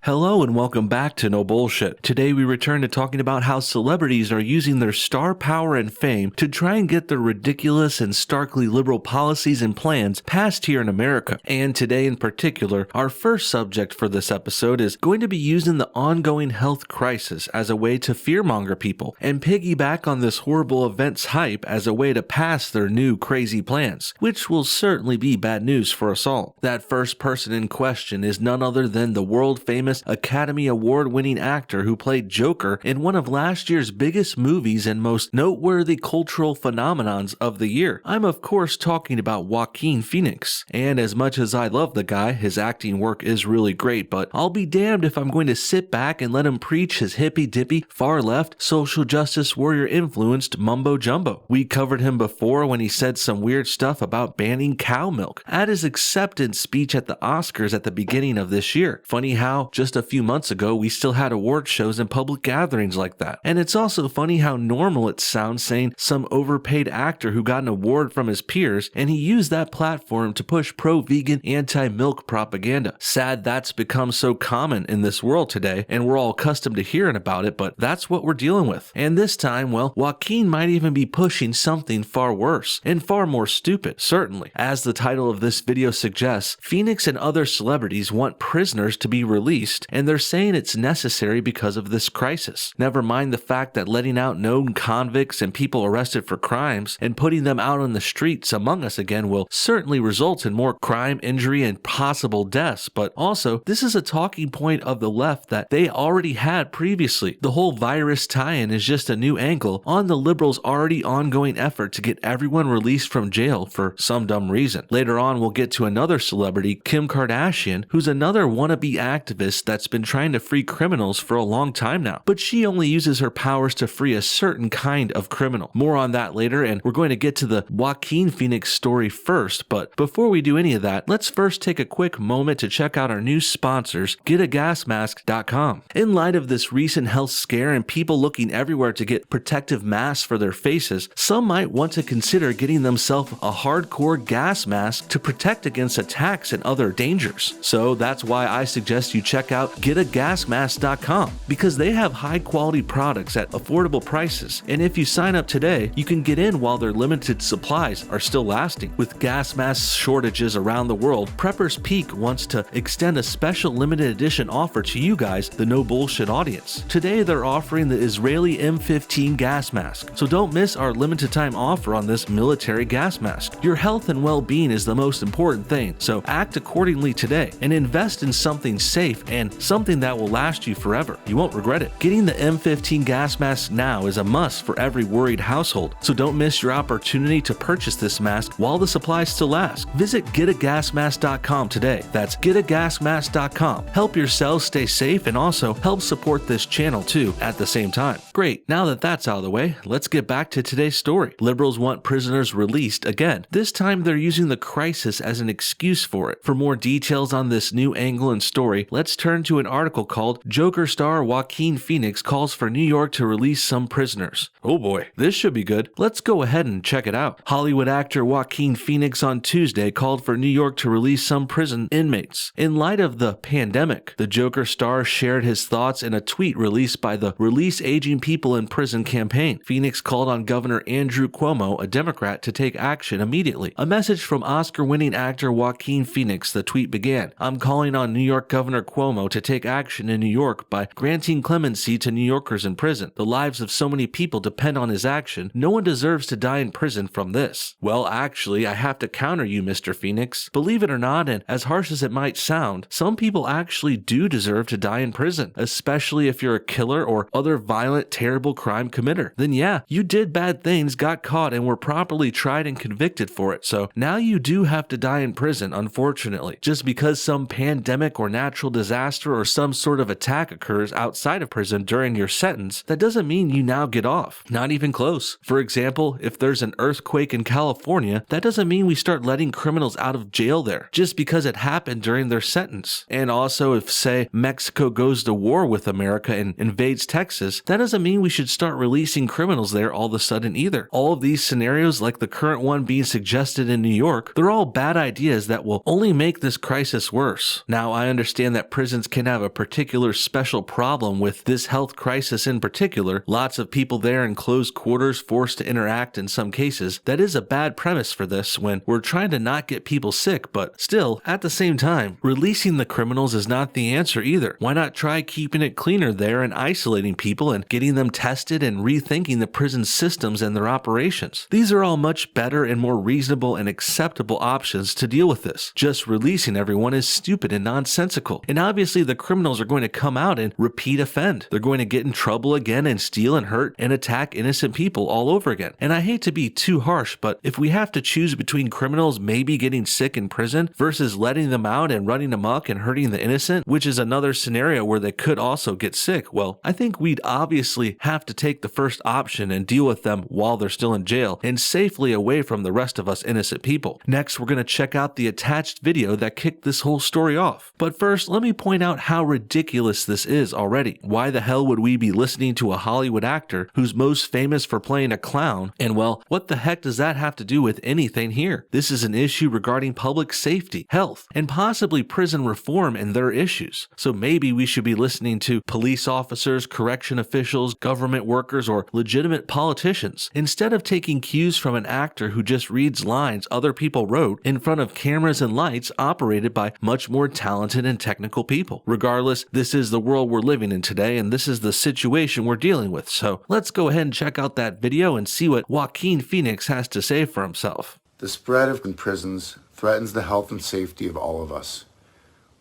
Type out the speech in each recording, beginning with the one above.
Hello and welcome back to No Bullshit. Today we return to talking about how celebrities are using their star power and fame to try and get their ridiculous and starkly liberal policies and plans passed here in America. And today in particular, our first subject for this episode is going to be using the ongoing health crisis as a way to fearmonger people and piggyback on this horrible event's hype as a way to pass their new crazy plans, which will certainly be bad news for us all. That first person in question is none other than the world-famous Academy Award-winning actor who played Joker in one of last year's biggest movies and most noteworthy cultural phenomenons of the year. I'm of course talking about Joaquin Phoenix. And as much as I love the guy, his acting work is really great, but I'll be damned if I'm going to sit back and let him preach his hippy-dippy, far-left, social justice warrior-influenced mumbo-jumbo. We covered him before when he said some weird stuff about banning cow milk at his acceptance speech at the Oscars at the beginning of this year. Funny how just a few months ago we still had award shows and public gatherings like that. And it's also funny how normal it sounds saying some overpaid actor who got an award from his peers and he used that platform to push pro-vegan, anti-milk propaganda. Sad that's become so common in this world today and we're all accustomed to hearing about it, but that's what we're dealing with. And this time, well, Joaquin might even be pushing something far worse and far more stupid, certainly. As the title of this video suggests, Phoenix and other celebrities want prisoners to be released, and they're saying it's necessary because of this crisis. Never mind the fact that letting out known convicts and people arrested for crimes and putting them out on the streets among us again will certainly result in more crime, injury, and possible deaths, but also this is a talking point of the left that they already had previously. The whole virus tie-in is just a new angle on the liberals' already ongoing effort to get everyone released from jail for some dumb reason. Later on we'll get to another celebrity, Kim Kardashian, who's another wannabe activist that's been trying to free criminals for a long time now, but she only uses her powers to free a certain kind of criminal. More on that later, and we're going to get to the Joaquin Phoenix story first, but before we do any of that, let's first take a quick moment to check out our new sponsors, GetAGasMask.com. In light of this recent health scare and people looking everywhere to get protective masks for their faces, some might want to consider getting themselves a hardcore gas mask to protect against attacks and other dangers. So that's why I suggest you check out GetAGasMask.com, because they have high quality products at affordable prices, and if you sign up today, you can get in while their limited supplies are still lasting. With gas mask shortages around the world, Preppers Peak wants to extend a special limited edition offer to you guys, the No Bullshit audience. Today they're offering the Israeli M15 gas mask, so don't miss our limited time offer on this military gas mask. Your health and well-being is the most important thing, so act accordingly today and invest in something safe and something that will last you forever. You won't regret it. Getting the M15 gas mask now is a must for every worried household, so don't miss your opportunity to purchase this mask while the supplies still last. Visit GetAGasMask.com today. That's GetAGasMask.com. Help yourselves stay safe and also help support this channel too at the same time. Great, now that that's out of the way, let's get back to today's story. Liberals want prisoners released again. This time they're using the crisis as an excuse for it. For more details on this new angle and story, let's turn to an article called Joker star Joaquin Phoenix calls for New York to release some prisoners. Oh boy, this should be good. Let's go ahead and check it out. Hollywood actor Joaquin Phoenix on Tuesday called for New York to release some prison inmates. In light of the pandemic, the Joker star shared his thoughts in a tweet released by the Release Aging People in Prison campaign. Phoenix called on Governor Andrew Cuomo, a Democrat, to take action immediately. A message from Oscar-winning actor Joaquin Phoenix, the tweet began, "I'm calling on New York Governor Cuomo to take action in New York by granting clemency to New Yorkers in prison. The lives of so many people depend on his action. No one deserves to die in prison from this." Well, actually, I have to counter you, Mr. Phoenix. Believe it or not, and as harsh as it might sound, some people actually do deserve to die in prison, especially if you're a killer or other violent, terrible crime committer. Then yeah, you did bad things, got caught, and were properly tried and convicted for it, so now you do have to die in prison, unfortunately. Just because some pandemic or natural disaster or some sort of attack occurs outside of prison during your sentence, that doesn't mean you now get off. Not even close. For example, if there's an earthquake in California, that doesn't mean we start letting criminals out of jail there, just because it happened during their sentence. And also, if, say, Mexico goes to war with America and invades Texas, that doesn't mean we should start releasing criminals there all of a sudden either. All of these scenarios, like the current one being suggested in New York, they're all bad ideas that will only make this crisis worse. Now, I understand that prison prisons can have a particular special problem with this health crisis in particular, lots of people there in closed quarters forced to interact in some cases, that is a bad premise for this when we're trying to not get people sick, but still, at the same time, releasing the criminals is not the answer either. Why not try keeping it cleaner there and isolating people and getting them tested and rethinking the prison systems and their operations? These are all much better and more reasonable and acceptable options to deal with this. Just releasing everyone is stupid and nonsensical. And obviously the criminals are going to come out and repeat offend. They're going to get in trouble again and steal and hurt and attack innocent people all over again. And I hate to be too harsh, but if we have to choose between criminals maybe getting sick in prison versus letting them out and running amok and hurting the innocent, which is another scenario where they could also get sick, well, I think we'd obviously have to take the first option and deal with them while they're still in jail and safely away from the rest of us innocent people. Next, we're going to check out the attached video that kicked this whole story off. But first, let me point out how ridiculous this is already. Why the hell would we be listening to a Hollywood actor who's most famous for playing a clown? And well, what the heck does that have to do with anything here? This is an issue regarding public safety, health, and possibly prison reform and their issues. So maybe we should be listening to police officers, correction officials, government workers, or legitimate politicians, instead of taking cues from an actor who just reads lines other people wrote in front of cameras and lights operated by much more talented and technical people. Regardless, this is the world we're living in today, and this is the situation we're dealing with. So let's go ahead and check out that video and see what Joaquin Phoenix has to say for himself. The spread of prisons threatens the health and safety of all of us.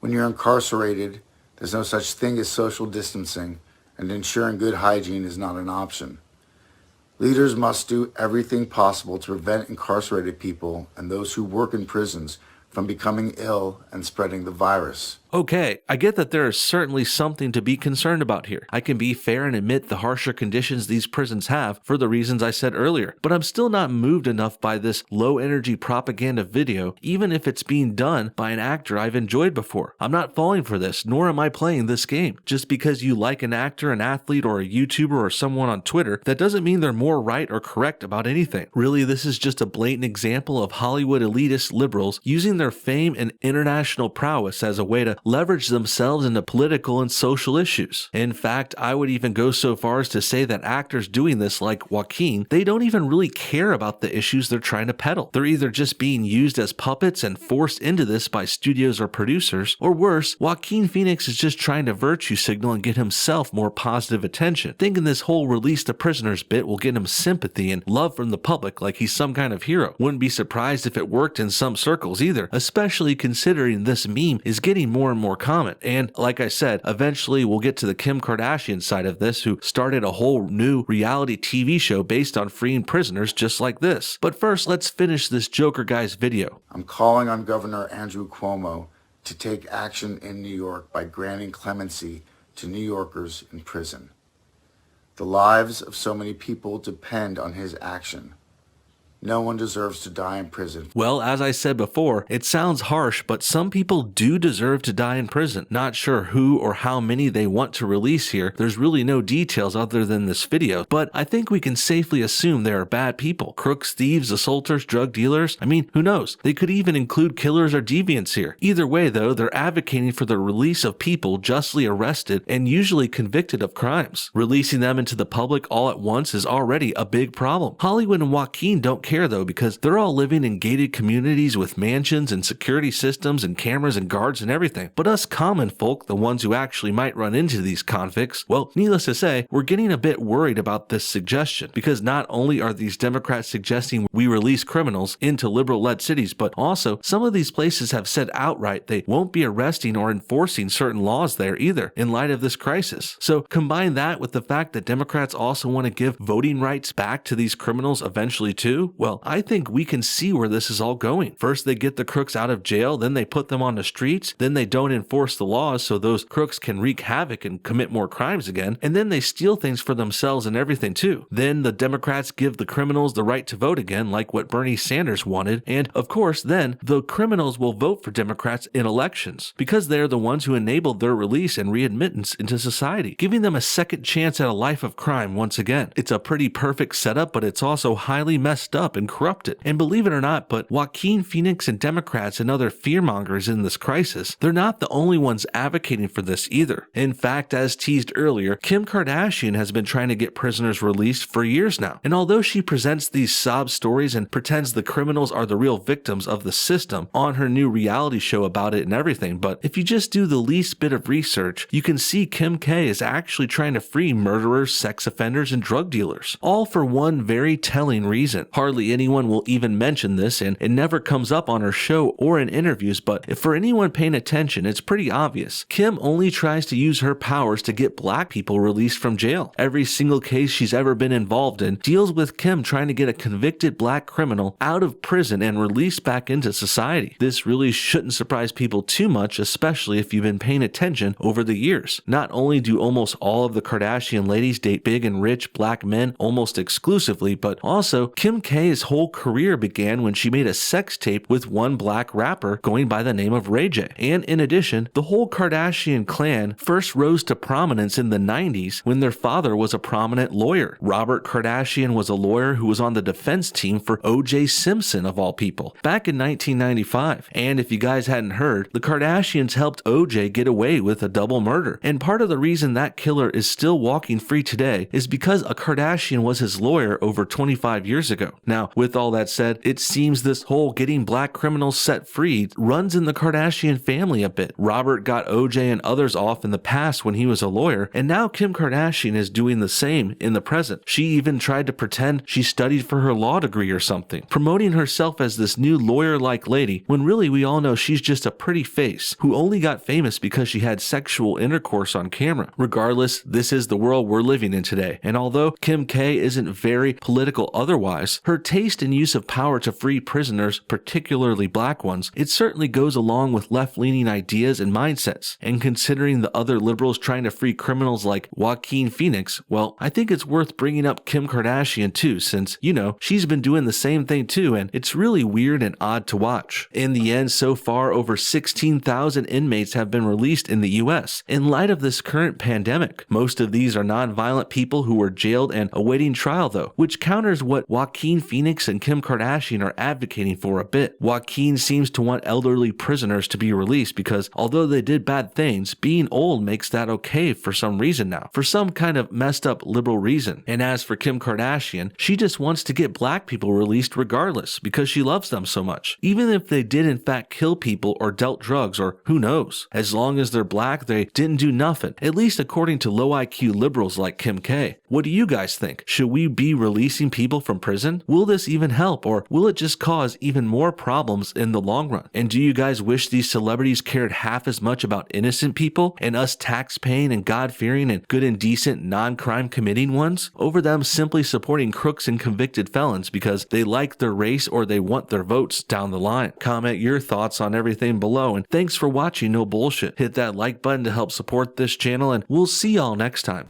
When you're incarcerated, there's no such thing as social distancing, and ensuring good hygiene is not an option. Leaders must do everything possible to prevent incarcerated people and those who work in prisons from becoming ill and spreading the virus. Okay, I get that there is certainly something to be concerned about here. I can be fair and admit the harsher conditions these prisons have for the reasons I said earlier, but I'm still not moved enough by this low-energy propaganda video, even if it's being done by an actor I've enjoyed before. I'm not falling for this, nor am I playing this game. Just because you like an actor, an athlete, or a YouTuber, or someone on Twitter, that doesn't mean they're more right or correct about anything. Really, this is just a blatant example of Hollywood elitist liberals using their fame and international prowess as a way to leverage themselves into political and social issues. In fact, I would even go so far as to say that actors doing this, like Joaquin, they don't even really care about the issues they're trying to peddle. They're either just being used as puppets and forced into this by studios or producers, or worse, Joaquin Phoenix is just trying to virtue signal and get himself more positive attention, thinking this whole release the prisoners bit will get him sympathy and love from the public like he's some kind of hero. Wouldn't be surprised if it worked in some circles either, especially considering this meme is getting more and more common. And like I said, eventually we'll get to the Kim Kardashian side of this, who started a whole new reality TV show based on freeing prisoners just like this. But first, let's finish this Joker guy's video. I'm calling on Governor Andrew Cuomo to take action in New York by granting clemency to New Yorkers in prison. The lives of so many people depend on his action. No one deserves to die in prison. Well, as I said before, it sounds harsh, but some people do deserve to die in prison. Not sure who or how many they want to release here. There's really no details other than this video, but I think we can safely assume they are bad people. Crooks, thieves, assaulters, drug dealers. I mean, who knows? They could even include killers or deviants here. Either way, though, they're advocating for the release of people justly arrested and usually convicted of crimes. Releasing them into the public all at once is already a big problem. Hollywood and Joaquin don't care though, because they're all living in gated communities with mansions and security systems and cameras and guards and everything. But us common folk, the ones who actually might run into these convicts, well, needless to say, we're getting a bit worried about this suggestion, because not only are these Democrats suggesting we release criminals into liberal-led cities, but also some of these places have said outright they won't be arresting or enforcing certain laws there either in light of this crisis. So combine that with the fact that Democrats also want to give voting rights back to these criminals eventually too, well, I think we can see where this is all going. First, they get the crooks out of jail, then they put them on the streets, then they don't enforce the laws so those crooks can wreak havoc and commit more crimes again, and then they steal things for themselves and everything too. Then the Democrats give the criminals the right to vote again, like what Bernie Sanders wanted, and of course then the criminals will vote for Democrats in elections, because they're the ones who enabled their release and readmittance into society, giving them a second chance at a life of crime once again. It's a pretty perfect setup, but it's also highly messed up up and corrupted. And believe it or not, but Joaquin Phoenix and Democrats and other fearmongers in this crisis, they're not the only ones advocating for this either. In fact, as teased earlier, Kim Kardashian has been trying to get prisoners released for years now. And although she presents these sob stories and pretends the criminals are the real victims of the system on her new reality show about it and everything, but if you just do the least bit of research, you can see Kim K is actually trying to free murderers, sex offenders, and drug dealers. All for one very telling reason. Hardly anyone will even mention this, and it never comes up on her show or in interviews, but if for anyone paying attention, it's pretty obvious. Kim only tries to use her powers to get black people released from jail. Every single case she's ever been involved in deals with Kim trying to get a convicted black criminal out of prison and released back into society. This really shouldn't surprise people too much, especially if you've been paying attention over the years. Not only do almost all of the Kardashian ladies date big and rich black men almost exclusively, but also Kim K's whole career began when she made a sex tape with one black rapper going by the name of Ray J. And in addition, the whole Kardashian clan first rose to prominence in the 90s when their father was a prominent lawyer. Robert Kardashian was a lawyer who was on the defense team for O.J. Simpson of all people back in 1995. And if you guys hadn't heard, the Kardashians helped O.J. get away with a double murder. And part of the reason that killer is still walking free today is because a Kardashian was his lawyer over 25 years ago. Now, with all that said, it seems this whole getting black criminals set free runs in the Kardashian family a bit. Robert got O.J. and others off in the past when he was a lawyer, and now Kim Kardashian is doing the same in the present. She even tried to pretend she studied for her law degree or something, promoting herself as this new lawyer-like lady, when really we all know she's just a pretty face who only got famous because she had sexual intercourse on camera. Regardless, this is the world we're living in today, and although Kim K isn't very political otherwise, her taste and use of power to free prisoners, particularly black ones, it certainly goes along with left-leaning ideas and mindsets. And considering the other liberals trying to free criminals like Joaquin Phoenix, well, I think it's worth bringing up Kim Kardashian too, since, you know, she's been doing the same thing too, and it's really weird and odd to watch. In the end, so far, over 16,000 inmates have been released in the US in light of this current pandemic. Most of these are non-violent people who were jailed and awaiting trial though, which counters what Joaquin Phoenix and Kim Kardashian are advocating for a bit. Joaquin seems to want elderly prisoners to be released because although they did bad things, being old makes that okay for some reason now, for some kind of messed up liberal reason. And as for Kim Kardashian, she just wants to get black people released regardless because she loves them so much. Even if they did in fact kill people or dealt drugs or who knows, as long as they're black, they didn't do nothing, at least according to low IQ liberals like Kim K. What do you guys think? Should we be releasing people from prison? Will this even help, or will it just cause even more problems in the long run? And do you guys wish these celebrities cared half as much about innocent people and us tax-paying and God-fearing and good and decent non-crime committing ones over them simply supporting crooks and convicted felons because they like their race or they want their votes down the line? Comment your thoughts on everything below, and thanks for watching No Bullshit. Hit that like button to help support this channel, and we'll see y'all next time.